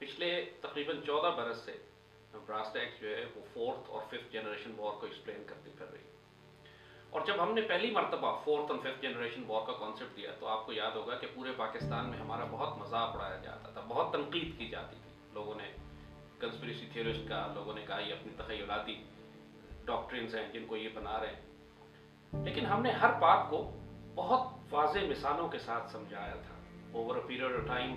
पिछले तकरीबन 14 बरस से ब्रास टैक्स जो है वो फोर्थ और फिफ्थ जनरेशन वॉर को एक्सप्लेन करती फिर रही है। और जब हमने पहली मरतबा फोर्थ और फिफ्थ जनरेशन वॉर का कॉन्सेप्ट दिया तो आपको याद होगा कि पूरे पाकिस्तान में हमारा बहुत मजाक उड़ाया जाता था, बहुत तनकीद की जाती थी। लोगों ने कंस्पिरेसी थियरिस्ट का, लोगों ने कहा ये अपनी तखयलाती डॉक्ट्रिन्स हैं जिनको ये बना रहे हैं, लेकिन हमने हर बात को बहुत वाज़ेह मिसालों के साथ समझाया था। Over a period of time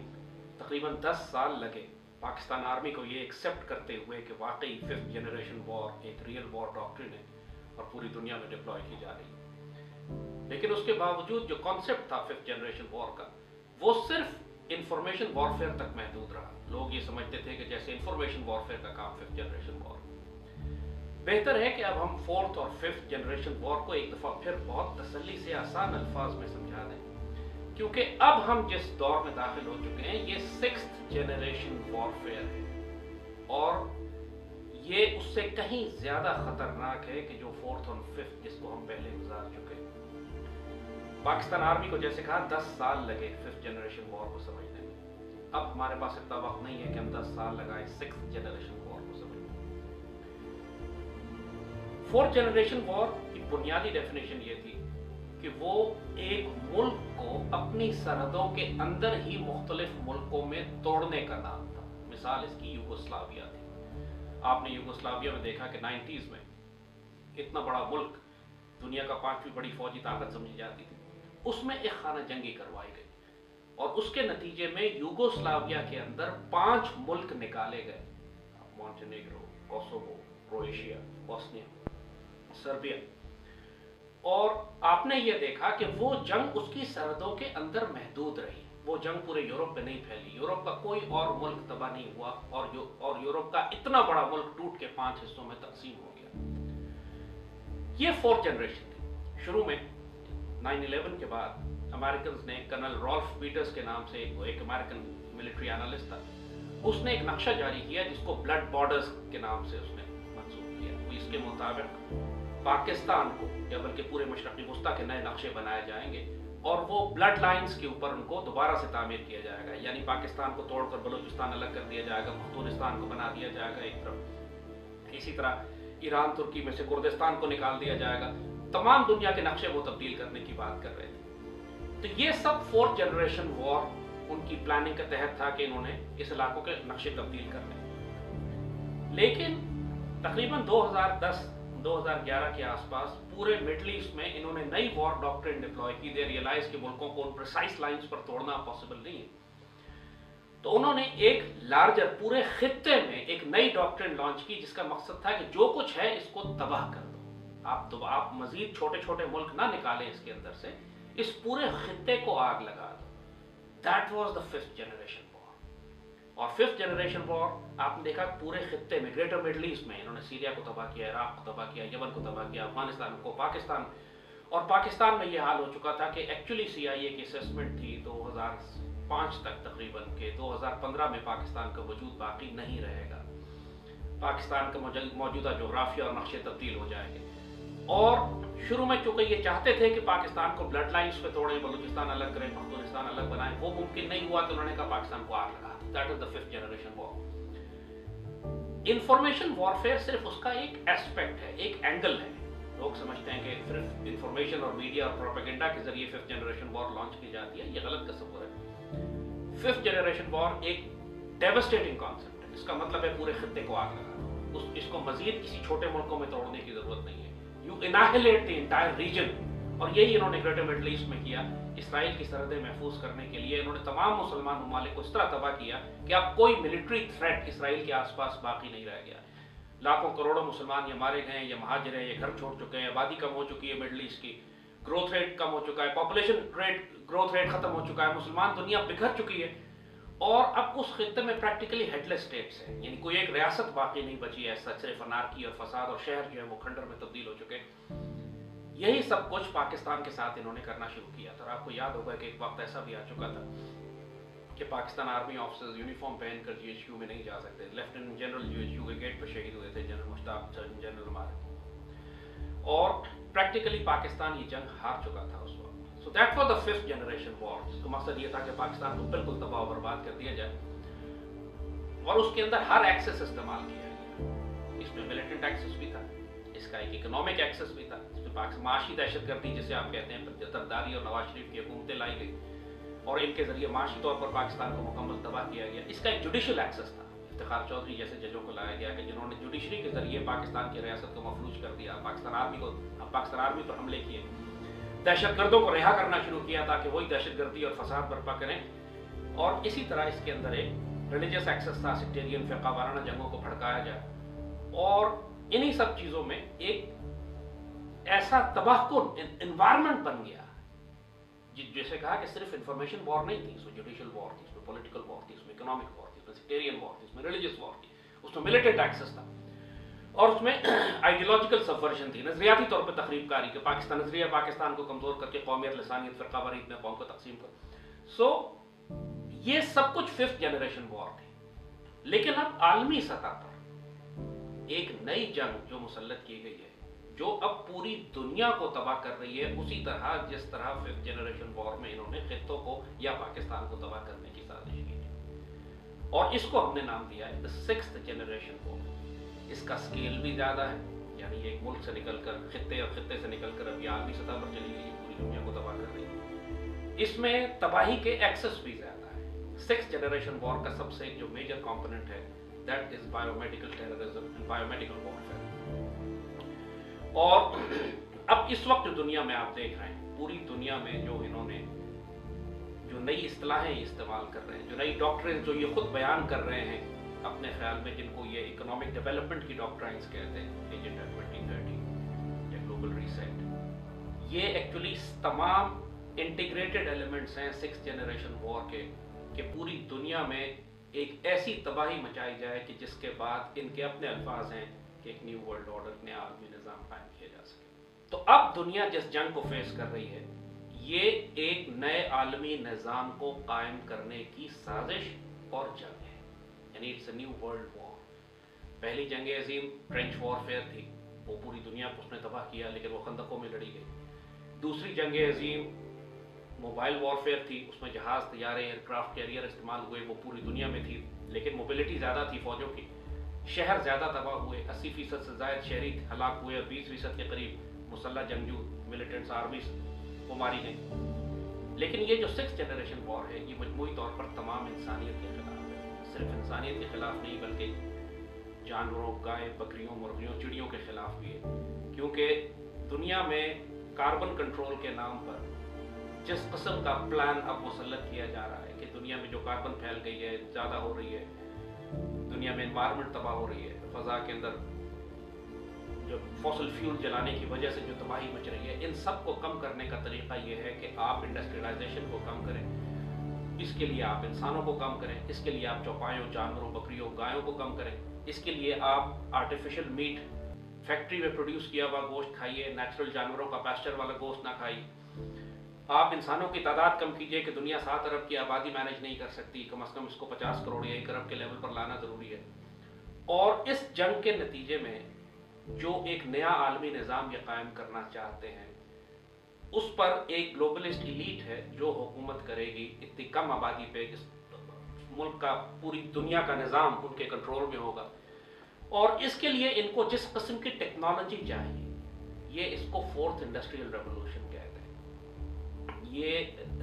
तकरीबन 10 साल लगे पाकिस्तान आर्मी को ये एक्सेप्ट करते हुए कि वाकई फिफ्थ जनरेशन वॉर एक रियल वॉर डॉक्ट्रिन है और पूरी दुनिया में डिप्लॉय की जा रही है। लेकिन उसके बावजूद जो कॉन्सेप्ट था फिफ्थ जनरेशन वॉर का, वो सिर्फ इंफॉर्मेशन वॉरफेयर तक महदूद रहा। लोग ये समझते थे कि जैसे इंफॉर्मेशन वॉरफेयर का काम फिफ्थ जनरेशन वॉर। बेहतर है कि अब हम फोर्थ और फिफ्थ जनरेशन वॉर को एक दफ़ा फिर बहुत तसल्ली से आसान अल्फाज में समझा दें, क्योंकि अब हम जिस दौर में दाखिल हो चुके हैं ये सिक्स्थ जनरेशन वॉरफेयर है और ये उससे कहीं ज्यादा खतरनाक है कि जो फोर्थ और फिफ्थ जिसको हम पहले गुजार चुके हैं। पाकिस्तान आर्मी को जैसे कहा 10 साल लगे फिफ्थ जनरेशन वॉर को समझने में। अब हमारे पास इतना वक्त नहीं है कि हम 10 साल लगाए सिक्स्थ जनरेशन वॉर को समझने में। फोर्थ जनरेशन वॉर की बुनियादी डेफिनेशन ये थी कि वो एक मुल्क को अपनी सरहदों के अंदर ही मुख्तलिफ मुल्कों में तोड़ने का नाम था। मिसाल इसकी यूगोस्लाविया थी। आपने यूगोस्लाविया में देखा कि 90s में इतना बड़ा मुल्क, दुनिया का 5वीं बड़ी फौजी ताकत समझी जाती थी, उसमें एक खाना जंगी करवाई गई और उसके नतीजे में यूगोस्लाविया के अंदर 5 मुल्क निकाले गए। Montenegro, Kosovo, Croatia, Bosnia, Serbia. और आपने ये देखा कि वो जंग उसकी सरहदों के अंदर महदूद रही। वो जंग पूरे यूरोप में नहीं फैली। यूरोप का कोई और मुल्क तबाह नहीं हुआ और यूरोप का इतना बड़ा मुल्क टूट के 5 हिस्सों में तकसीम हो गया। ये फोर्थ जनरेशन थी। शुरू में 9/11 के बाद अमेरिकन ने कर्नल रॉल्फ पीटर्स के नाम से एक अमेरिकन मिलिट्री एनालिस्ट था, उसने एक नक्शा जारी किया जिसको ब्लड बॉर्डर्स के नाम से उसने मंसूब किया। इसके मुताबिक पाकिस्तान को या बल्कि पूरे मशरक़ी वस्ता के नए नक्शे बनाए जाएंगे और वो ब्लड लाइंस के ऊपर उनको दोबारा से तामीर किया जाएगा। यानी पाकिस्तान को तोड़कर बलूचिस्तान अलग कर दिया जाएगा, पख्तूनिस्तान को बना दिया जाएगा एक तरफ। इसी तरह ईरान तुर्की में से कुर्दिस्तान को निकाल दिया जाएगा। तमाम दुनिया के नक्शे वो तब्दील करने की बात कर रहे थे। तो ये सब फोर्थ जनरेशन वॉर उनकी प्लानिंग के तहत था कि इन्होंने इस इलाकों के नक्शे तब्दील करने। लेकिन तकरीबन 2010-2011 के आसपास पूरे मिडल ईस्ट में इन्होंने नई वॉर डॉक्ट्रिन डिप्लॉय की। दे रियलाइज कि मुल्कों को उन प्रिसाइज लाइंस पर तोड़ना पॉसिबल नहीं है। तो उन्होंने एक लार्जर पूरे खित्ते में एक नई डॉक्ट्रिन लॉन्च की जिसका मकसद था कि जो कुछ है इसको तबाह कर दो। आप मजीद छोटे छोटे मुल्क ना निकालें इसके अंदर से, इस पूरे खित्ते को आग लगा दो। That was the fifth generation war. और फिफ्थ जनरेशन वॉर आपने देखा पूरे खित्ते में, ग्रेटर मिडल ईस्ट में इन्होंने सीरिया को तबाह किया, इराक को तबाह किया, यमन को तबाह किया, अफगानिस्तान को, पाकिस्तान। और पाकिस्तान में यह हाल हो चुका था कि एक्चुअली CIA की असेसमेंट थी 2005 तक तकरीबन के 2015 में पाकिस्तान का वजूद बाकी नहीं रहेगा। पाकिस्तान का मौजूदा जोग्राफिया और नक्शे तब्दील हो जाएंगे। और शुरू में चूंकि ये चाहते थे कि पाकिस्तान को ब्लड लाइंस पे तोड़े, बलूचिस्तान अलग करें, पख्तूनिस्तान अलग बनाएं, वो मुमकिन नहीं हुआ। तो उन्होंने कहा पाकिस्तान को आग लगा दी। That is the fifth generation war. Information warfare सिर्फ उसका एक एस्पेक्ट है, एक एंगल है। लोग समझते हैं कि सिर्फ इंफॉर्मेशन और मीडिया और प्रोपेगेंडा के जरिए फिफ्थ जनरेशन वॉर लॉन्च की जाती है। ये गलत तस्वुर है। फिफ्थ जनरेशन वॉर एक डेवास्टेटिंग कॉन्सेप्ट है। इसका मतलब है पूरे खित्ते को आग लगा दो। इसको मजीद किसी छोटे मुल्कों में तोड़ने की जरूरत नहीं है। You annihilate the entire region। और यही इन्होंने ग्रेटर मिडल ईस्ट में किया। इसराइल की सरहदें महफूज करने के लिए इन्होंने तमाम मुसलमान ममालिक को इस तरह तबाह किया कि अब कोई मिलिट्री थ्रेट इसराइल के आसपास बाकी नहीं रह गया। लाखों करोड़ों मुसलमान ये मारे गए, ये महाजिर हैं, ये घर छोड़ चुके हैं, आबादी कम हो चुकी है मिडल ईस्ट की, ग्रोथ रेट कम हो चुका है, पॉपुलेशन ग्रोथ रेट खत्म हो चुका है, मुसलमान दुनिया बिखर चुकी है। और अब उस खित्ते में प्रैक्टिकली हेडलेस स्टेट्स हैं, यानी कोई एक रियासत बाकी नहीं बची है। सिर्फ अनारकी और फसाद और शहर जो है वो खंडर में तब्दील हो चुके। यही सब कुछ पाकिस्तान के साथ इन्होंने करना शुरू किया था। और आपको याद होगा कि एक वक्त ऐसा भी आ चुका था कि पाकिस्तान आर्मी ऑफिसर्स यूनिफॉर्म पहनकर GHQ में नहीं जा सकते। लेफ्टिनेंट जनरल GHQ के गेट पर शहीद हुए थे, जनरल मुश्ताक, सर्जन जनरल हमारे। और प्रैक्टिकली पाकिस्तान ये जंग हार चुका था उस वक्त। So that was the fifth generation war, जिसका मकसद ये था कि पाकिस्तान को बिल्कुल तबाह बर्बाद कर दिया जाए। और उसके अंदर हर एक्सेस इस्तेमाल किया गया। इसमें मिलिटेंट एक्सेस भी था, इसका एक इकोनॉमिक एक्सेस भी था, इसमें माशी दहशतगर्दी जिसे आप कहते हैं जरदारी और नवाज शरीफ की हुकूमतें लाई गई और इनके जरिए माशी तौर पर पाकिस्तान को मुकम्मल तबाह किया गया। इसका एक जुडिशल एक्सेस था, इफ्तिखार चौधरी जैसे जजों को लाया गया कि जिन्होंने जुडिशरी के जरिए पाकिस्तान की रियासत को मफलूज कर दिया, पाकिस्तान आर्मी पर हमले किए, दहशतगर्दों को रिहा करना शुरू किया ताकि वही दहशतगर्दी और फसाद बर्पा करें। और इसी तरह इसके अंदर एक रिलीजियस एक्सेस था, सेक्टेरियन फ़िक़्हा वाराना जंगों को भड़काया जाए। और इन्हीं सब चीज़ों में एक ऐसा तबाहकुन एनवायरनमेंट बन गया जैसे कहा कि सिर्फ इंफॉर्मेशन वॉर नहीं थी, इसमें जुडिशल वॉर थी, इसमें पॉलिटिकल वॉर थी, इसमें इकोनॉमिक वॉर थी, इसमें सेक्टेरियन वॉर थी, इसमें रिलीजियस वॉर थी, उसमें मिलिटेंट एक्सेस था और उसमें आइडियोलॉजिकल सबवर्जन थी, नजरियाती तौर पर तखरीबकारी के पाकिस्तान नजरिया पाकिस्तान को कमजोर करके कौमियत, लसानियत, फ़िरक़ावारीत में कौम को तकसीम कर। सो ये सब कुछ फिफ्थ जनरेशन वॉर थी। लेकिन अब आलमी सतह पर एक नई जंग जो मुसल्लत की गई है, जो अब पूरी दुनिया को तबाह कर रही है, उसी तरह जिस तरह फिफ्थ जनरेशन वॉर में इन्होंने खित्तों को या पाकिस्तान को तबाह करने की साजिश की थी। और इसको हमने नाम दिया है द सिक्स्थ जनरेशन वॉर। इसका स्केल भी ज़्यादा है, यानी एक मुल्क से निकलकर खित्ते और खित्ते से निकलकर अभी आलमी सतह पर चली गई, पूरी दुनिया को तबाह कर रही है। इसमें तबाही के एक्सेस भी ज़्यादा है। सिक्स्थ जनरेशन वॉर का सबसे जो मेजर कॉम्पोनेंट है that is biomedical terrorism and biomedical warfare. और अब इस वक्त दुनिया में आप देख रहे हैं, पूरी दुनिया में जो इन्होंने जो नई इस्तिलाहें इस्तेमाल कर रहे हैं, जो नई डॉक्ट्रिन जो ये खुद बयान कर रहे हैं अपने ख्याल में, जिनको ये इकोनॉमिक डेवलपमेंट की डॉक्ट्राइंस कहते हैं, एजेंडा 2030 या ग्लोबल रीसेट, ये एक्चुअली तमाम इंटीग्रेटेड एलिमेंट्स हैं सिक्स जनरेशन वॉर के, कि पूरी दुनिया में एक ऐसी तबाही मचाई जाए कि जिसके बाद इनके अपने अल्फाज हैं कि एक न्यू वर्ल्ड ऑर्डर, नया आलमी निज़ाम कायम किया जा सके। तो अब दुनिया जिस जंग को फेस कर रही है, ये एक नए आलमी निज़ाम को कायम करने की साजिश और जंग है, यानी it's a new world war. पहली जंग अजीम ट्रेंच वॉरफेयर थी, वो पूरी दुनिया को उसने तबाह किया, लेकिन वो खंदकों में लड़ी गई। दूसरी जंग अजीम मोबाइल वॉरफेयर थी, उसमें जहाज़, तैयारे, एयरक्राफ्ट कैरियर इस्तेमाल हुए, वो पूरी दुनिया में थी, लेकिन मोबिलिटी ज़्यादा थी फौजों की, शहर ज़्यादा तबाह हुए, 80% से ज़ायद शहरी हलाक हुए और 20% के करीब मुसल्ला जंगजू मिलिटेंट्स आर्मीज को मारी गई। लेकिन ये जो सिक्स जनरेशन वॉर है, ये मजमूई तौर पर तमाम इंसानियत के खिलाफ है। सिर्फ इंसानियत के खिलाफ नहीं, बल्कि जानवरों, गाय, बकरियों, मुर्गियों, चिड़ियों के खिलाफ भी है। क्योंकि दुनिया में कार्बन कंट्रोल के नाम पर जिस किस्म का प्लान अब मुसल्लत किया जा रहा है कि दुनिया में जो कार्बन फैल गई है, ज़्यादा हो रही है, दुनिया में एनवायरनमेंट तबाह हो रही है, फ़ज़ा के अंदर जो फॉसिल फ्यूल जलाने की वजह से जो तबाही मच रही है, इन सब को कम करने का तरीका ये है कि आप इंडस्ट्रियलाइजेशन को कम करें, इसके लिए आप इंसानों को कम करें, इसके लिए आप चौपायों, जानवरों, बकरियों, गायों को कम करें, इसके लिए आप आर्टिफिशियल मीट, फैक्ट्री में प्रोड्यूस किया हुआ गोश्त खाइए, नेचुरल जानवरों का पास्चर वाला गोश्त ना खाइए। आप इंसानों की तादाद कम कीजिए कि दुनिया 7 अरब की आबादी मैनेज नहीं कर सकती, कम से कम इसको 50 करोड़ या 1 अरब के लेवल पर लाना ज़रूरी है। और इस जंग के नतीजे में जो एक नया आलमी निज़ाम ये कायम करना चाहते हैं, उस पर एक ग्लोबलिस्ट इलीट है जो हुकूमत करेगी इतनी कम आबादी पे, इस मुल्क का, पूरी दुनिया का निज़ाम उनके कंट्रोल में होगा। और इसके लिए इनको जिस किस्म की टेक्नोलॉजी चाहिए, ये इसको फोर्थ इंडस्ट्रियल रेवोल्यूशन कहते हैं। ये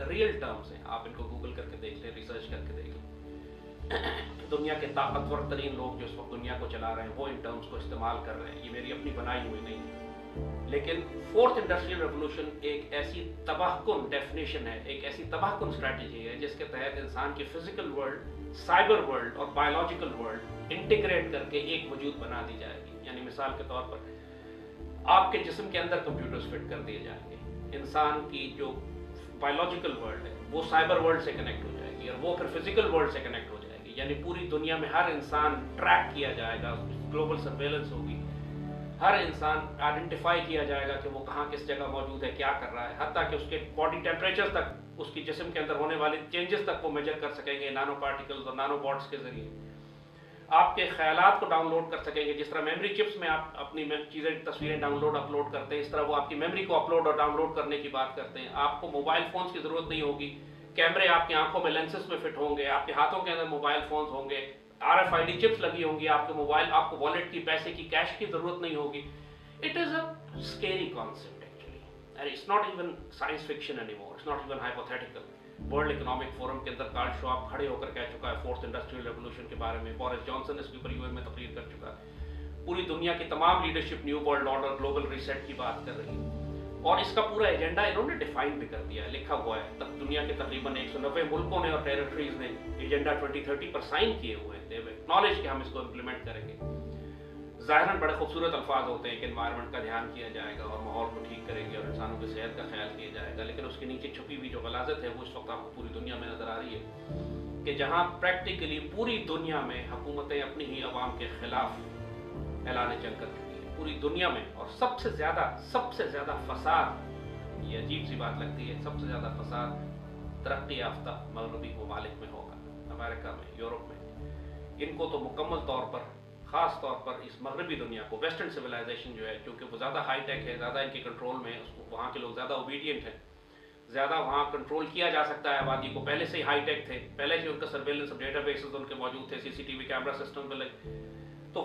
रियल टर्म्स हैं, आप इनको गूगल करके देख लें, रिसर्च करके देख लें। दुनिया के ताकतवर तरीन लोग जो इस वक्त दुनिया को चला रहे हैं, वो इन टर्म्स को इस्तेमाल कर रहे हैं, ये मेरी अपनी बनाई हुई नहीं है। लेकिन फोर्थ इंडस्ट्रियल रेवोल्यूशन एक ऐसी तबाहकुन डेफिनेशन है, एक ऐसी तबाहकुन स्ट्रैटेजी है जिसके तहत इंसान की फिजिकल वर्ल्ड, साइबर वर्ल्ड और बायोलॉजिकल वर्ल्ड इंटीग्रेट करके एक वजूद बना दी जाएगी। यानी मिसाल के तौर पर आपके जिस्म के अंदर कंप्यूटर्स फिट कर दिए जाएंगे, इंसान की जो बायोलॉजिकल वर्ल्ड है वो साइबर वर्ल्ड से कनेक्ट हो जाएगी और वो फिर फिजिकल वर्ल्ड से कनेक्ट हो जाएगी। यानी पूरी दुनिया में हर इंसान ट्रैक किया जाएगा, ग्लोबल सर्वेलेंस होगी, हर इंसान आइडेंटिफाई किया जाएगा कि वो कहाँ किस जगह मौजूद है, क्या कर रहा है, हत्ता कि उसके बॉडी टेम्परेचर तक, उसकी जिस्म के अंदर होने वाले चेंजेस तक वो मेजर कर सकेंगे नैनो पार्टिकल्स और नैनो बॉट्स के जरिए। आपके ख्यालात को डाउनलोड कर सकेंगे, जिस तरह मेमोरी चिप्स में आप अपनी चीज़ें, तस्वीरें डाउनलोड अपलोड करते हैं, इस तरह वो आपकी मेमोरी को अपलोड और डाउनलोड करने की बात करते हैं। आपको मोबाइल फ़ोन्स की ज़रूरत नहीं होगी, कैमरे आपकी आंखों में लेंसेस में फिट होंगे, आपके हाथों के अंदर मोबाइल फ़ोन्स होंगे, RFID चिप्स लगी होंगी आपके मोबाइल, आपको वॉलेट की, पैसे की, कैश की जरूरत नहीं होगी. It is a scary concept actually, and it's not even science fiction anymore. It's not even hypothetical. World economic forum के अंदर कार्ल श्वाब खड़े होकर कह चुका है फोर्थ इंडस्ट्रियल रेवोल्यूशन के बारे में. बोरिस जॉनसन इसके ऊपर यूएन में तकरीर कर चुका है. पूरी दुनिया की तमाम leadership new world order, global reset की बात कर रही है, और इसका पूरा एजेंडा इन्होंने डिफाइन भी कर दिया है, लिखा हुआ है. तब दुनिया के तकरीबन 190 मुल्कों ने और टेरिटरीज ने एजेंडा 2030 पर साइन किए हुए हैं. नॉलेज के हम इसको इम्प्लीमेंट करेंगे. ज़ाहिरन बड़े खूबसूरत अल्फाज होते हैं कि एनवायरनमेंट का ध्यान किया जाएगा और माहौल को ठीक करेंगे और इंसानों की सेहत का ख्याल किया जाएगा, लेकिन उसके नीचे छुपी हुई जो गलाजत है वो इस वक्त आपको पूरी दुनिया में नजर आ रही है कि जहां प्रैक्टिकली पूरी दुनिया में हुकूमतें अपनी ही अवाम के खिलाफ ऐलान जंग कर चुकी है पूरी दुनिया में. और सबसे ज्यादा फसाद, ये अजीब सी बात लगती है, सबसे ज्यादा फसाद तरक्की याफ्ता मगरबी ममालिक में होगा, अमेरिका में, यूरोप में. इनको तो मुकम्मल तौर पर, खास तौर पर इस मगरबी दुनिया को, वेस्टर्न सिविलाइजेशन जो है, क्योंकि वो ज़्यादा हाई टेक है, ज़्यादा इनके कंट्रोल में है, उसको वहाँ के लोग ज़्यादा ओबीडियंट हैं, ज़्यादा वहाँ कंट्रोल किया जा सकता है आबादी को. पहले से ही हाई टेक थे, पहले से उनका सर्वेलेंस डेटा बेसिस उनके मौजूद थे, CCTV कैमरा सिस्टम पे लगे, तो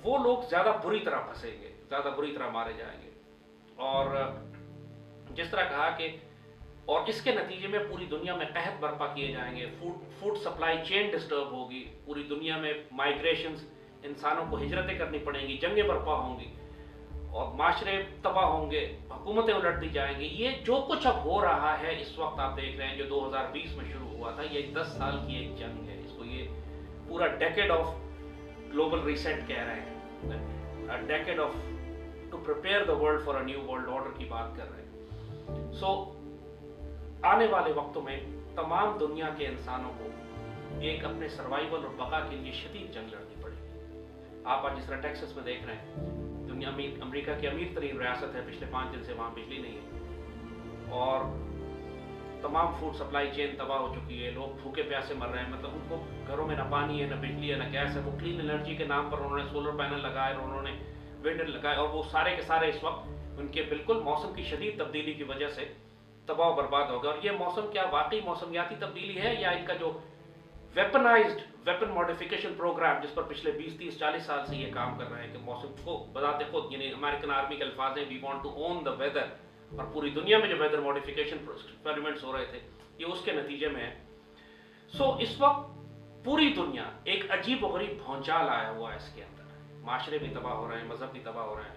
वो लोग ज़्यादा बुरी तरह फंसेंगे, ज़्यादा बुरी तरह मारे जाएंगे. और जिस तरह कहा कि और इसके नतीजे में पूरी दुनिया में कहत बर्पा किए जाएंगे, फूड सप्लाई चेन डिस्टर्ब होगी, पूरी दुनिया में माइग्रेशंस, इंसानों को हिजरतें करनी पड़ेंगी, जंगें बर्पा होंगी और माशरे तबाह होंगे, हुकूमतें उलट दी जाएंगी. ये जो कुछ अब हो रहा है इस वक्त आप देख रहे हैं, जो 2020 में शुरू हुआ था, ये 10 साल की एक जंग है. इसको ये पूरा डेकेड ऑफ ग्लोबल रीसेट कह रहे हैं, decade of to prepare the world for a new world order की बात कर रहे हैं. सो आने वाले वक्तों में तमाम दुनिया के इंसानों को एक अपने सर्वाइवल और बका के लिए शदीद जंग लड़नी पड़ेगी. आप आज जिस तरह टेक्सास में देख रहे हैं, दुनिया में अमेरिका की अमीर तरीन रियासत है, पिछले 5 दिन से वहाँ बिजली नहीं है और तमाम फूड सप्लाई चेन तबाह हो चुकी है. लोग भूखे प्यासे मर रहे हैं, मतलब उनको घरों में ना पानी है, ना बिजली है, ना गैस है. वो क्लीन एनर्जी के नाम पर उन्होंने सोलर पैनल लगाए और उन्होंने विंड लगाए, और वो सारे के सारे इस वक्त उनके बिल्कुल मौसम की शदीद तब्दीली की वजह से तबाह बर्बाद हो गए. और ये मौसम क्या वाकई मौसमियाती तब्दीली है या इनका जो वेपन मॉडिफिकेशन प्रोग्राम, जिस पर पिछले 20, 30, 40 साल से ये काम कर रहे हैं कि मौसम को बजाते खुद, यानी अमेरिकन आर्मी के अल्फाज हैं, we want to own the weather, और पूरी दुनिया में जो वेदर मॉडिफिकेशन एक्सपेरिमेंट्स हो रहे थे ये उसके नतीजे में है. सो इस वक्त पूरी दुनिया एक अजीब व गरीब भौचाल आया हुआ है इसके अंदर. माशरे भी तबाह हो रहे हैं, मजहब भी तबाह हो रहे हैं,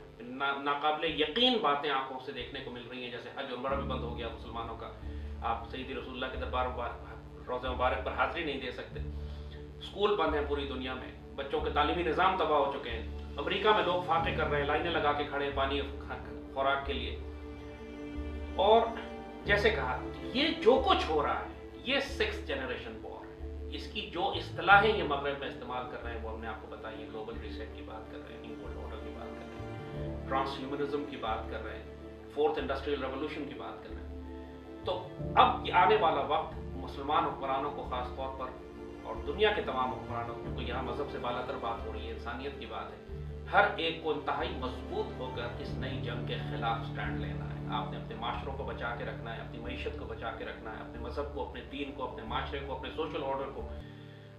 नाकाबिले यकीन बातें आंखों से देखने को मिल रही हैं, जैसे हज उम्रा भी बंद हो गया मुसलमानों का. आप सईदी रसूलुल्लाह के दरबार रोज़े मुबारक पर हाजिरी नहीं दे सकते. स्कूल बंद हैं पूरी दुनिया में, बच्चों के तालीमी निज़ाम तबाह हो चुके हैं. अमेरिका में लोग फाके कर रहे हैं, लाइनें लगा के खड़े हैं पानी खुराक के लिए. और जैसे कहा, ये जो कुछ हो रहा है ये 6th जनरेशन वॉर है. इसकी जो इस्तिलाहें ये मगरब में इस्तेमाल कर रहे हैं वो हमने आपको बताई है. ग्लोबल रीसेट की बात कर रहे हैं, न्यू वर्ल्ड ऑर्डर की बात कर रहे हैं, ट्रांसह्यूमनिज्म की बात कर रहे हैं, फोर्थ इंडस्ट्रियल रेवोल्यूशन की बात कर रहे हैं. तो अब आने वाला वक्त मुसलमान हुक्मरानों को खास तौर पर और दुनिया के तमाम हुक्मरानों को, क्योंकि यहाँ मजहब से बालातर बात हो रही है, इंसानियत की बात है, हर एक को इंतहाई मजबूत होकर इस नई जंग के खिलाफ स्टैंड लेना है. आपने अपने माशरों को बचा के रखना है, अपनी मईशत को बचा के रखना है, अपने मजहब को, अपने दीन को, अपने माशरे को, अपने सोशल ऑर्डर को,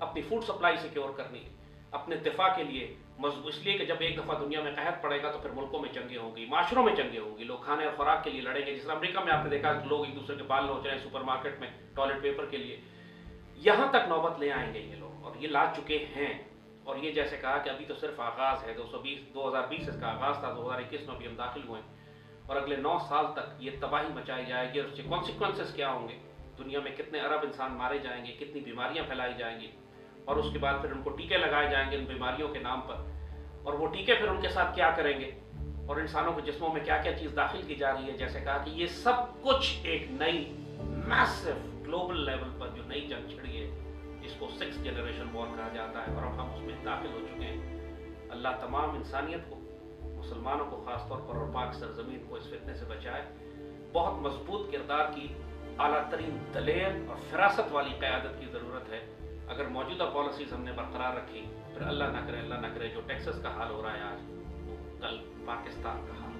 अपनी फूड सप्लाई सिक्योर करनी है, अपने दिफा के लिए मजबूत. इसलिए कि जब एक दफ़ा दुनिया में कहत पड़ेगा तो फिर मुल्कों में जंगें होंगी, माशरों में जंगें होंगी, लोग खाने और खुराक के लिए लड़ेंगे. जिस अमेरिका में आपने देखा लोग एक दूसरे के बाल नोच रहे हैं सुपरमार्केट में टॉयलेट पेपर के लिए. यहाँ तक नौबत ले आएंगे ये लोग, और ये ला चुके हैं. और ये जैसे कहा कि अभी तो सिर्फ आगाज़ है, 2020 इसका आगाज़ था, 2021 में अभी हम दाखिल हुए हैं, और अगले 9 साल तक ये तबाही मचाई जाएगी. और उसके कॉन्सिक्वेंसेस क्या होंगे, दुनिया में कितने अरब इंसान मारे जाएंगे, कितनी बीमारियां फैलाई जाएंगी, और उसके बाद फिर उनको टीके लगाए जाएंगे उन बीमारियों के नाम पर, और वो टीके फिर उनके साथ क्या करेंगे, और इंसानों के जिस्मों में क्या क्या चीज़ दाखिल की जा रही है. जैसे कहा कि ये सब कुछ एक नई मैसिव ग्लोबल लेवल पर जो नई जंग छिड़ी है, इसको 6th जनरेशन वॉर कहा जाता है, और अब हम उसमें दाखिल हो चुके हैं. अल्लाह तमाम इंसानियत को, मुसलमानों को खास तौर पर और पाक सरजमीन को इस फितने से बचाए. बहुत मजबूत किरदार की, आला तरीन दलेर और फिरासत वाली क़यादत की ज़रूरत है. अगर मौजूदा पॉलिसीज़ हमने बरकरार रखी, फिर अल्लाह ना करे जो टेक्सास का हाल हो रहा है आज, कल पाकिस्तान का हाल